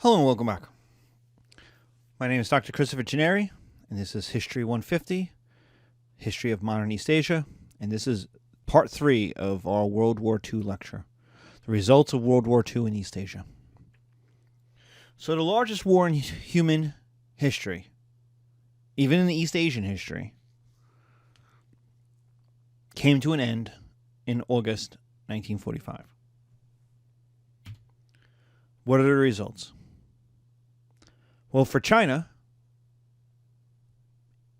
Hello and welcome back. My name is Dr. Christopher Gennari, and this is History 150, History of Modern East Asia, and this is part 3 of our World War II lecture, the results of World War II in East Asia. So the largest war in human history, even in the East Asian history, came to an end in August 1945. What are the results? Well, for China,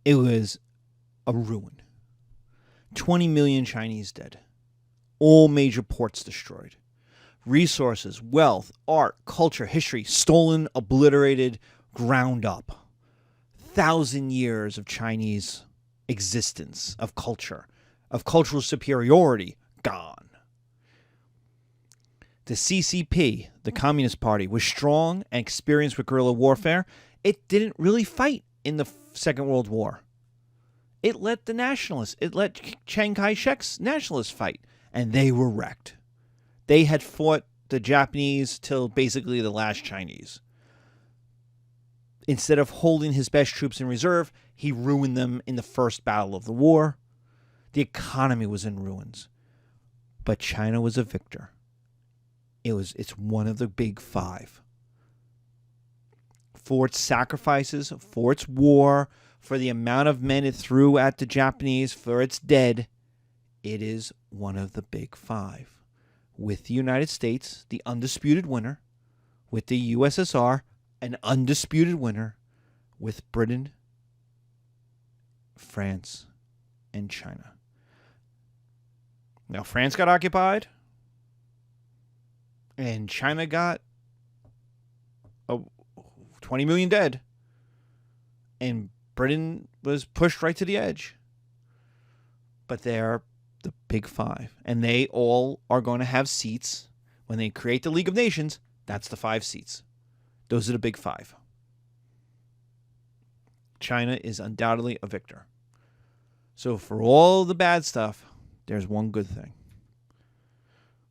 it was a ruin. 20 million Chinese dead. All major ports destroyed. Resources, wealth, art, culture, history stolen, obliterated, ground up. 1,000 years of Chinese existence, of culture, of cultural superiority, gone. The CCP, the Communist Party, was strong and experienced with guerrilla warfare. It didn't really fight in the Second World War. It let the nationalists, it let Chiang Kai-shek's nationalists fight, and they were wrecked. They had fought the Japanese till basically the last Chinese. Instead of holding his best troops in reserve, he ruined them in the first battle of the war. The economy was in ruins. But China was a victor. It's one of the big five. For its sacrifices, for its war, for the amount of men it threw at the Japanese, for its dead, it is one of the big five. With the United States, the undisputed winner. With the USSR, an undisputed winner. With Britain, France, and China. Now, France got occupied. And China got 20 million dead. And Britain was pushed right to the edge. But they're the big five. And they all are going to have seats. When they create the League of Nations, that's the 5 seats. Those are the big 5. China is undoubtedly a victor. So for all the bad stuff, there's one good thing.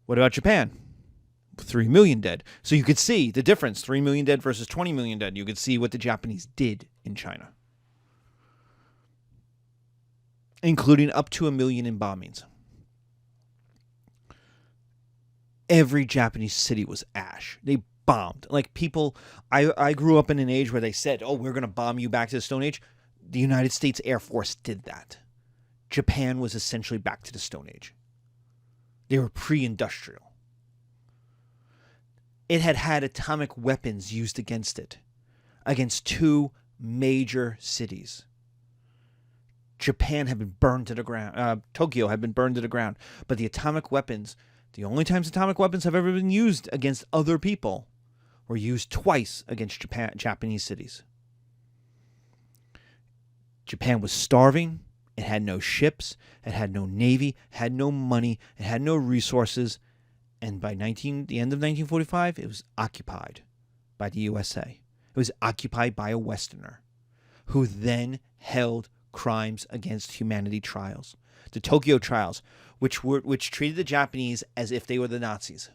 What about Japan? 3 million dead. So you could see the difference, 3 million dead versus 20 million dead. You could see what the Japanese did in China, including up to 1 million in bombings. Every Japanese city was ash. They bombed. Like people, I grew up in an age where they said, oh, we're going to bomb you back to the Stone Age. The United States Air Force did that. Japan was essentially back to the Stone Age. They were pre-industrial. It had had atomic weapons used against it, against 2 major cities. Japan had been burned to the ground. Tokyo had been burned to the ground. But the atomic weapons, the only times atomic weapons have ever been used against other people, were used twice against Japanese cities. Japan was starving. It had no ships. It had no navy. It had no money. It had no resources. And by the end of 1945, it was occupied by the USA. It was occupied by a Westerner who then held crimes against humanity trials. The Tokyo trials, which treated the Japanese as if they were the Nazis.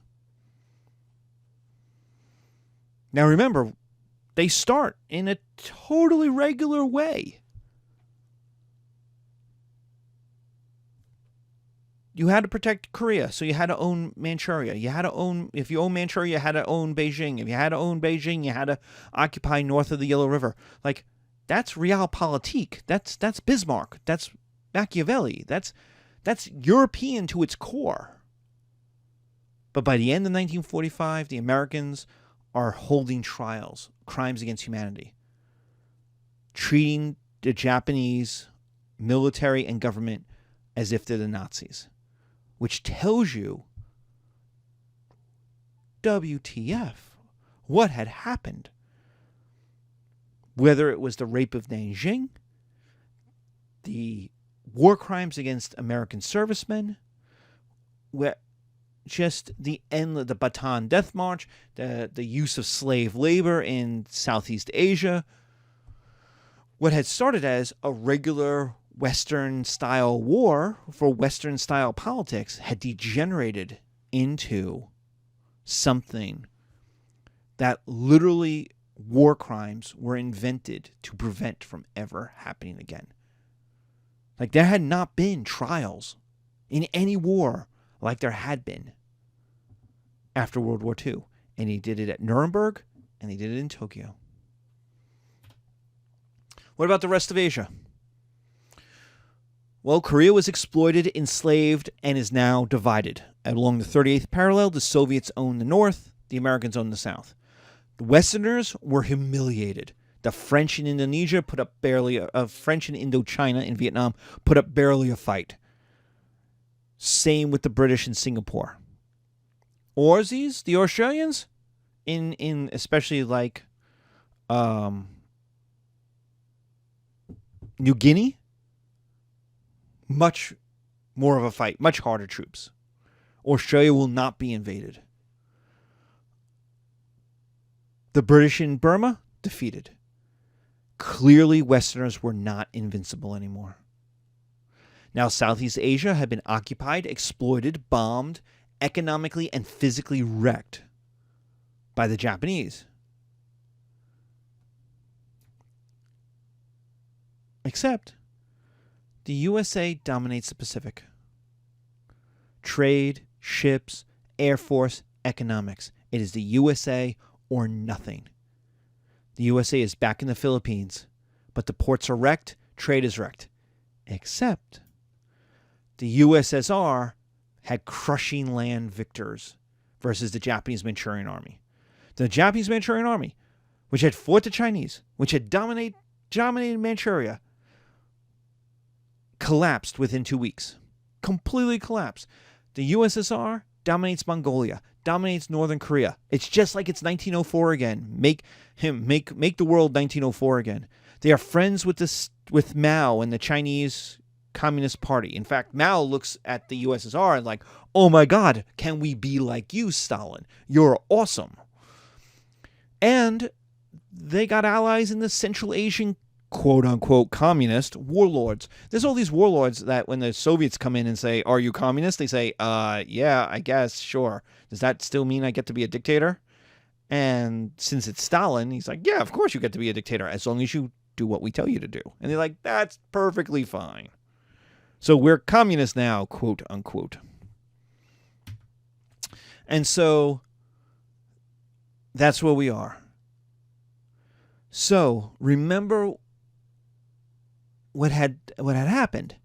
Now remember, they start in a totally regular way. You had to protect Korea, so you had to own Manchuria. If you own Manchuria, you had to own Beijing. If you had to own Beijing, you had to occupy north of the Yellow River. Like, that's realpolitik. That's Bismarck. That's Machiavelli. That's European to its core. But by the end of 1945, the Americans are holding trials, crimes against humanity, treating the Japanese military and government as if they're the Nazis. Which tells you, WTF, what had happened. Whether it was the rape of Nanjing, the war crimes against American servicemen, just the Bataan Death March, the use of slave labor in Southeast Asia. What had started as a regular Western-style war for Western-style politics had degenerated into something that literally war crimes were invented to prevent from ever happening again. Like, there had not been trials in any war like there had been after World War II. And he did it at Nuremberg, and he did it in Tokyo. What about the rest of Asia? Well, Korea was exploited, enslaved, and is now divided. Along the 38th parallel, the Soviets own the north, the Americans own the south. The Westerners were humiliated. The French in Indonesia put up barely French in Indochina and Vietnam put up barely a fight. Same with the British in Singapore. Aussies, the Australians, in especially like New Guinea, much more of a fight, much harder troops. Australia will not be invaded. The British in Burma, defeated. Clearly, Westerners were not invincible anymore. Now, Southeast Asia had been occupied, exploited, bombed, economically and physically wrecked by the Japanese. Except the USA dominates the Pacific. Trade, ships, Air Force, economics. It is the USA or nothing. The USA is back in the Philippines, but the ports are wrecked, trade is wrecked. Except the USSR had crushing land victors versus the Japanese Manchurian Army. The Japanese Manchurian Army, which had fought the Chinese, which had dominated Manchuria, collapsed within 2 weeks. Completely collapsed. The USSR dominates Mongolia, dominates Northern Korea. It's just like it's 1904 again. Make the world 1904 again. They are friends with Mao and the Chinese Communist Party. In fact, Mao looks at the USSR and like, oh my God, can we be like you, Stalin? You're awesome. And they got allies in the Central Asian quote-unquote communist warlords. There's all these warlords that when the Soviets come in and say, are you communist? They say, yeah, I guess, sure. Does that still mean I get to be a dictator? And since it's Stalin, he's like, yeah, of course you get to be a dictator as long as you do what we tell you to do. And they're like, that's perfectly fine. So we're communists now, quote-unquote. And so that's where we are. So remember what had happened.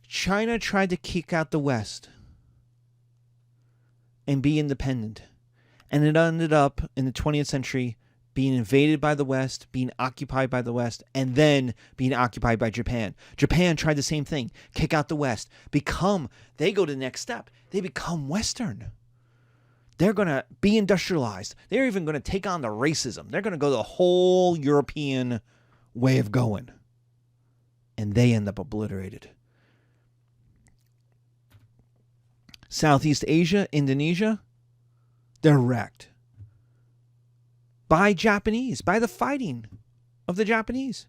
China tried to kick out the West and be independent. And it ended up in the 20th century being invaded by the West, being occupied by the West, and then being occupied by Japan. Japan tried the same thing, kick out the West, they go to the next step. They become Western. They're going to be industrialized. They're even going to take on the racism. They're going to go the whole European way of going. And they end up obliterated. Southeast Asia, Indonesia, they're wrecked. By Japanese, by the fighting of the Japanese.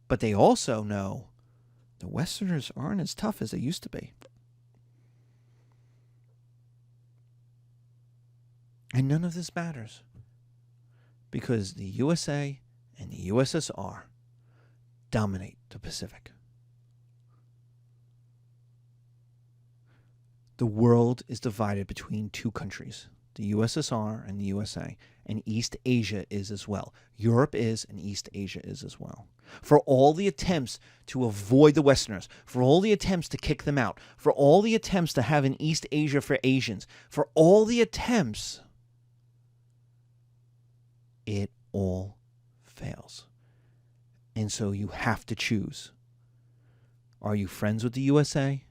But they also know the Westerners aren't as tough as they used to be. And none of this matters because the USA and the USSR dominate the Pacific. The world is divided between two countries, the USSR and the USA, and East Asia is as well. Europe is, and East Asia is as well. For all the attempts to avoid the Westerners, for all the attempts to kick them out, for all the attempts to have an East Asia for Asians, for all the attempts, it all fails. And so you have to choose. Are you friends with the USA?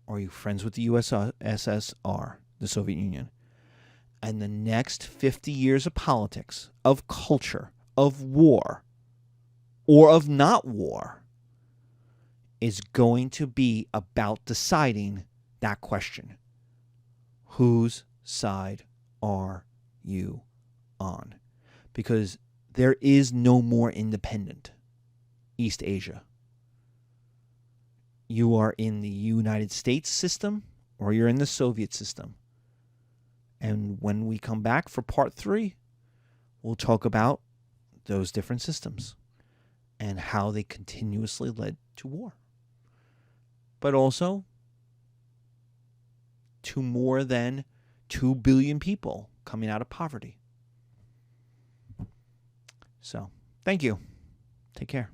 Or are you friends with the USSR, the Soviet Union? And the next 50 years of politics, of culture, of war, or of not war, is going to be about deciding that question. Whose side are you on? Because there is no more independent East Asia. You are in the United States system or you're in the Soviet system. And when we come back for part 3, we'll talk about those different systems and how they continuously led to war. But also to more than 2 billion people coming out of poverty. So, thank you. Take care.